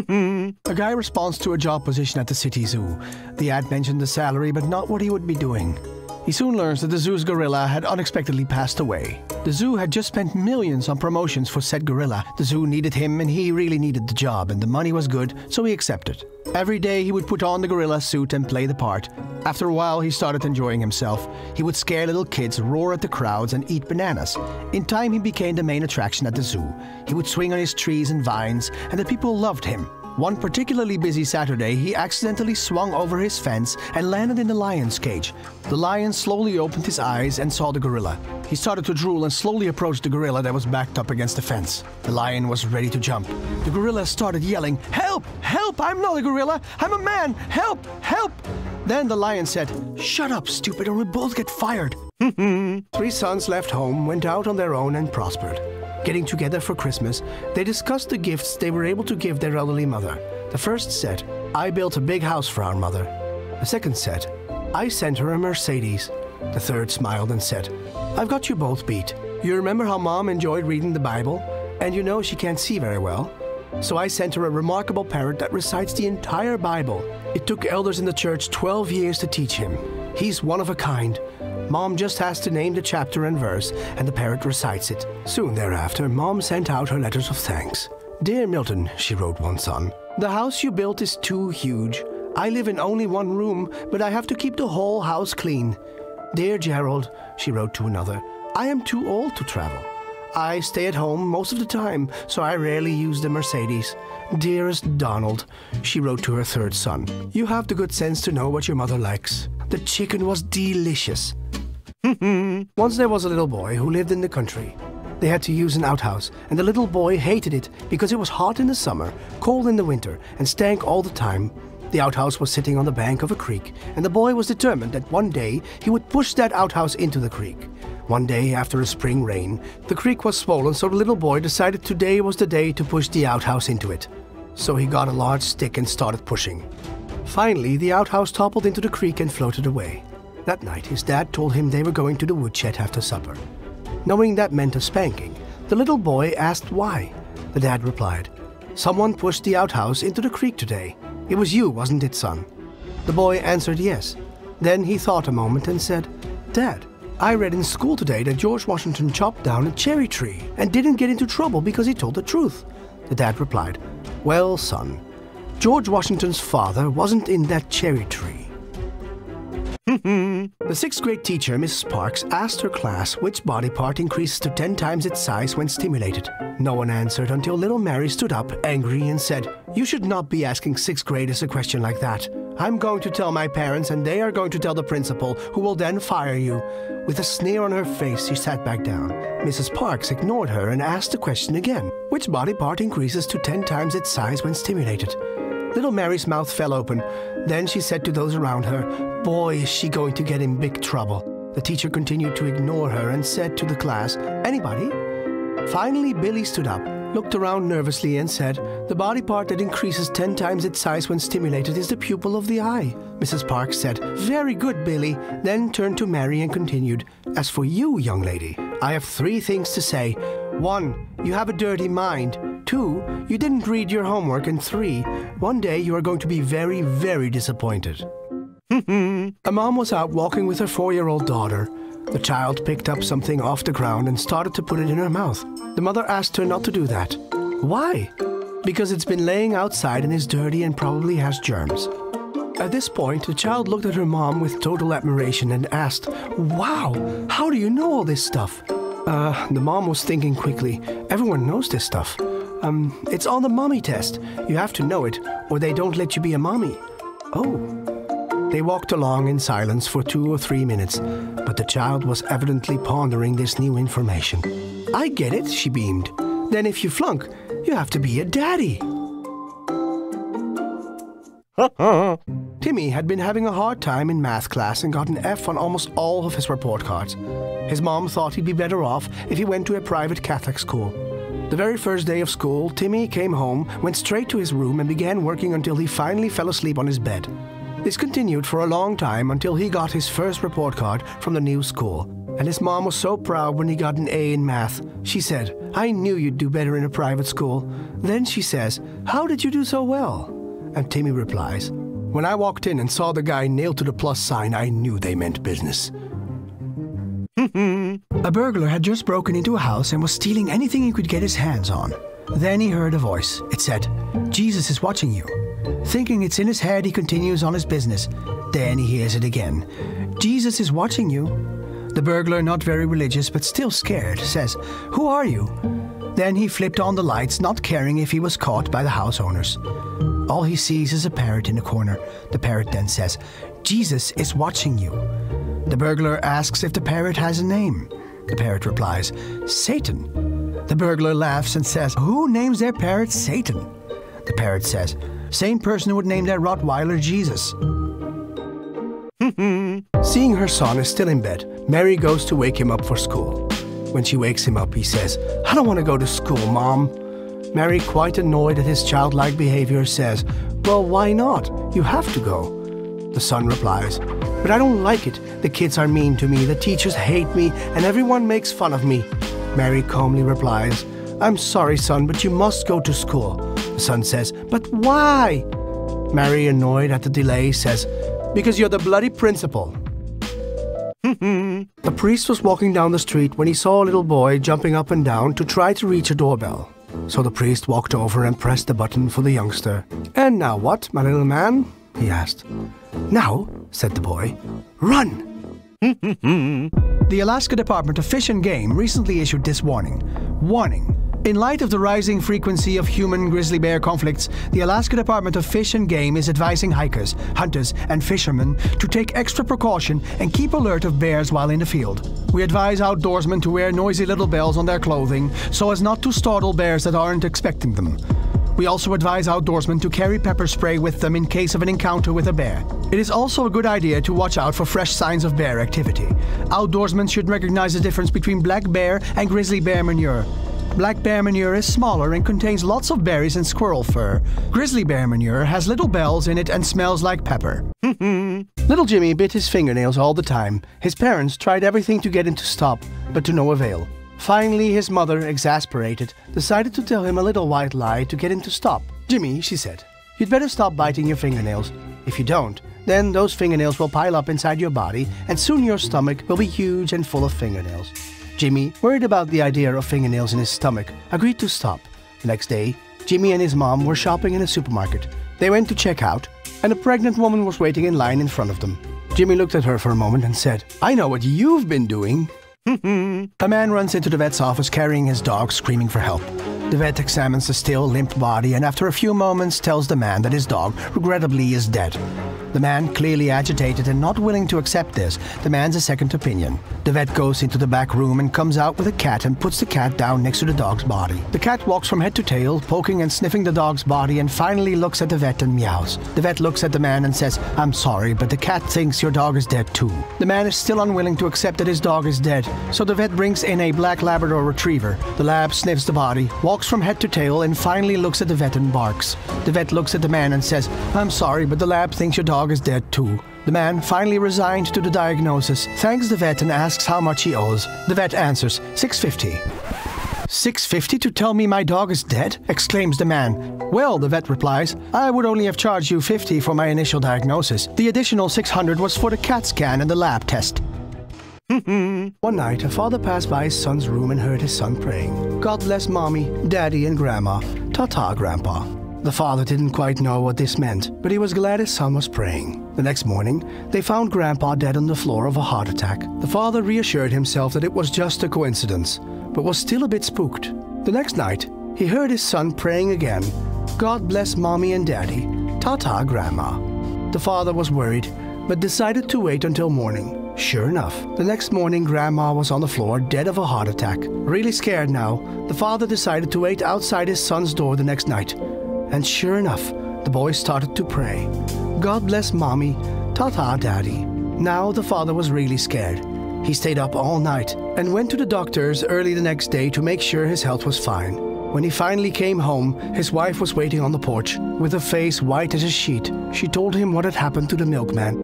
A guy responds to a job position at the city zoo. The ad mentioned the salary, but not what he would be doing. He soon learns that the zoo's gorilla had unexpectedly passed away. The zoo had just spent millions on promotions for said gorilla. The zoo needed him and he really needed the job, and the money was good, so he accepted. Every day he would put on the gorilla suit and play the part. After a while he started enjoying himself. He would scare little kids, roar at the crowds, and eat bananas. In time he became the main attraction at the zoo. He would swing on his trees and vines, and the people loved him. One particularly busy Saturday, he accidentally swung over his fence and landed in the lion's cage. The lion slowly opened his eyes and saw the gorilla. He started to drool and slowly approached the gorilla that was backed up against the fence. The lion was ready to jump. The gorilla started yelling, "Help! Help! I'm not a gorilla! I'm a man! Help! Help!" Then the lion said, "Shut up, stupid, or we'll both get fired." 3 sons left home, went out on their own and prospered. Getting together for Christmas, they discussed the gifts they were able to give their elderly mother. The first said, "I built a big house for our mother." The second said, "I sent her a Mercedes." The third smiled and said, "I've got you both beat. You remember how Mom enjoyed reading the Bible? And you know she can't see very well. So I sent her a remarkable parrot that recites the entire Bible. It took elders in the church 12 years to teach him. He's one of a kind. Mom just has to name the chapter and verse, and the parrot recites it." Soon thereafter, Mom sent out her letters of thanks. "Dear Milton," she wrote one son, "the house you built is too huge. I live in only one room, but I have to keep the whole house clean. Dear Gerald," she wrote to another, "I am too old to travel. I stay at home most of the time, so I rarely use the Mercedes. Dearest Donald," she wrote to her third son, "you have the good sense to know what your mother likes. The chicken was delicious." Once there was a little boy who lived in the country. They had to use an outhouse, and the little boy hated it because it was hot in the summer, cold in the winter, and stank all the time. The outhouse was sitting on the bank of a creek, and the boy was determined that one day he would push that outhouse into the creek. One day after a spring rain, the creek was swollen, so the little boy decided today was the day to push the outhouse into it. So he got a large stick and started pushing. Finally, the outhouse toppled into the creek and floated away. That night, his dad told him they were going to the woodshed after supper. Knowing that meant a spanking, the little boy asked why. The dad replied, "Someone pushed the outhouse into the creek today. It was you, wasn't it, son?" The boy answered yes. Then he thought a moment and said, "Dad, I read in school today that George Washington chopped down a cherry tree and didn't get into trouble because he told the truth." The dad replied, "Well, son, George Washington's father wasn't in that cherry tree." The 6th grade teacher, Mrs. Parks, asked her class which body part increases to 10 times its size when stimulated. No one answered until little Mary stood up, angry, and said, "You should not be asking 6th graders a question like that. I'm going to tell my parents, and they are going to tell the principal, who will then fire you." With a sneer on her face, she sat back down. Mrs. Parks ignored her and asked the question again. Which body part increases to 10 times its size when stimulated? Little Mary's mouth fell open. Then she said to those around her, "Boy, is she going to get in big trouble." The teacher continued to ignore her and said to the class, "Anybody?" Finally, Billy stood up, looked around nervously and said, "The body part that increases 10 times its size when stimulated is the pupil of the eye." Mrs. Parks said, "Very good, Billy," then turned to Mary and continued, "As for you, young lady, I have 3 things to say. 1, you have a dirty mind. 2, you didn't read your homework. And 3, one day you are going to be very, very disappointed." A mom was out walking with her 4-year-old daughter. The child picked up something off the ground and started to put it in her mouth. The mother asked her not to do that. "Why?" "Because it's been laying outside and is dirty and probably has germs." At this point, the child looked at her mom with total admiration and asked, "Wow, how do you know all this stuff?" The mom was thinking quickly. "Everyone knows this stuff. It's on the mommy test. You have to know it, or they don't let you be a mommy." "Oh." They walked along in silence for 2 or 3 minutes, but the child was evidently pondering this new information. "I get it," she beamed. "Then if you flunk, you have to be a daddy." Timmy had been having a hard time in math class and got an F on almost all of his report cards. His mom thought he'd be better off if he went to a private Catholic school. The very first day of school, Timmy came home, went straight to his room and began working until he finally fell asleep on his bed. This continued for a long time until he got his first report card from the new school. And his mom was so proud when he got an A in math. She said, I knew you'd do better in a private school. Then she says, how did you do so well? And Timmy replies, when I walked in and saw the guy nailed to the plus sign, I knew they meant business. A burglar had just broken into a house and was stealing anything he could get his hands on. Then he heard a voice. It said, Jesus is watching you. Thinking it's in his head, he continues on his business. Then he hears it again. Jesus is watching you. The burglar, not very religious but still scared, says, who are you? Then he flipped on the lights, not caring if he was caught by the house owners. All he sees is a parrot in the corner. The parrot then says, Jesus is watching you. The burglar asks if the parrot has a name. The parrot replies, Satan. The burglar laughs and says, who names their parrot Satan? The parrot says, same person who would name their Rottweiler Jesus. Seeing her son is still in bed, Mary goes to wake him up for school. When she wakes him up, he says, I don't want to go to school, Mom. Mary, quite annoyed at his childlike behavior, says, well, why not? You have to go. The son replies, but I don't like it. The kids are mean to me, the teachers hate me, and everyone makes fun of me. Mary calmly replies, I'm sorry, son, but you must go to school. The son says, but why? Mary, annoyed at the delay, says, because you're the bloody principal. The priest was walking down the street when he saw a little boy jumping up and down to try to reach a doorbell. So the priest walked over and pressed the button for the youngster. And now what, my little man? He asked. Now, said the boy, run! The Alaska Department of Fish and Game recently issued this warning. Warning. In light of the rising frequency of human-grizzly bear conflicts, the Alaska Department of Fish and Game is advising hikers, hunters, and fishermen to take extra precaution and keep alert of bears while in the field. We advise outdoorsmen to wear noisy little bells on their clothing so as not to startle bears that aren't expecting them. We also advise outdoorsmen to carry pepper spray with them in case of an encounter with a bear. It is also a good idea to watch out for fresh signs of bear activity. Outdoorsmen should recognize the difference between black bear and grizzly bear manure. Black bear manure is smaller and contains lots of berries and squirrel fur. Grizzly bear manure has little bells in it and smells like pepper. Little Jimmy bit his fingernails all the time. His parents tried everything to get him to stop, but to no avail. Finally, his mother, exasperated, decided to tell him a little white lie to get him to stop. Jimmy, she said, you'd better stop biting your fingernails. If you don't, then those fingernails will pile up inside your body, and soon your stomach will be huge and full of fingernails. Jimmy, worried about the idea of fingernails in his stomach, agreed to stop. The next day, Jimmy and his mom were shopping in a supermarket. They went to check out, and a pregnant woman was waiting in line in front of them. Jimmy looked at her for a moment and said, I know what you've been doing. A man runs into the vet's office carrying his dog, screaming for help. The vet examines the still, limp body and after a few moments tells the man that his dog, regrettably, is dead. The man, clearly agitated and not willing to accept this, demands a second opinion. The vet goes into the back room and comes out with a cat and puts the cat down next to the dog's body. The cat walks from head to tail, poking and sniffing the dog's body, and finally looks at the vet and meows. The vet looks at the man and says, I'm sorry, but the cat thinks your dog is dead too. The man is still unwilling to accept that his dog is dead, so the vet brings in a black Labrador retriever. The lab sniffs the body, walks from head to tail, and finally looks at the vet and barks. The vet looks at the man and says, I'm sorry, but the lab thinks your dog is dead too. The man, finally resigned to the diagnosis, thanks the vet and asks how much he owes. The vet answers, $6.50. $6.50 to tell me my dog is dead? Exclaims the man. Well, the vet replies, I would only have charged you $50 for my initial diagnosis. The additional $600 was for the CAT scan and the lab test. One night, a father passed by his son's room and heard his son praying. God bless Mommy, Daddy, and Grandma. Ta-ta, Grandpa. The father didn't quite know what this meant, but he was glad his son was praying. The next morning, they found Grandpa dead on the floor of a heart attack. The father reassured himself that it was just a coincidence, but was still a bit spooked. The next night, he heard his son praying again. God bless Mommy and Daddy. Ta-ta, Grandma. The father was worried, but decided to wait until morning. Sure enough, the next morning Grandma was on the floor, dead of a heart attack. Really scared now, the father decided to wait outside his son's door the next night. And sure enough, the boy started to pray. God bless Mommy, ta-ta, Daddy. Now the father was really scared. He stayed up all night and went to the doctors early the next day to make sure his health was fine. When he finally came home, his wife was waiting on the porch. With a face white as a sheet, she told him what had happened to the milkman.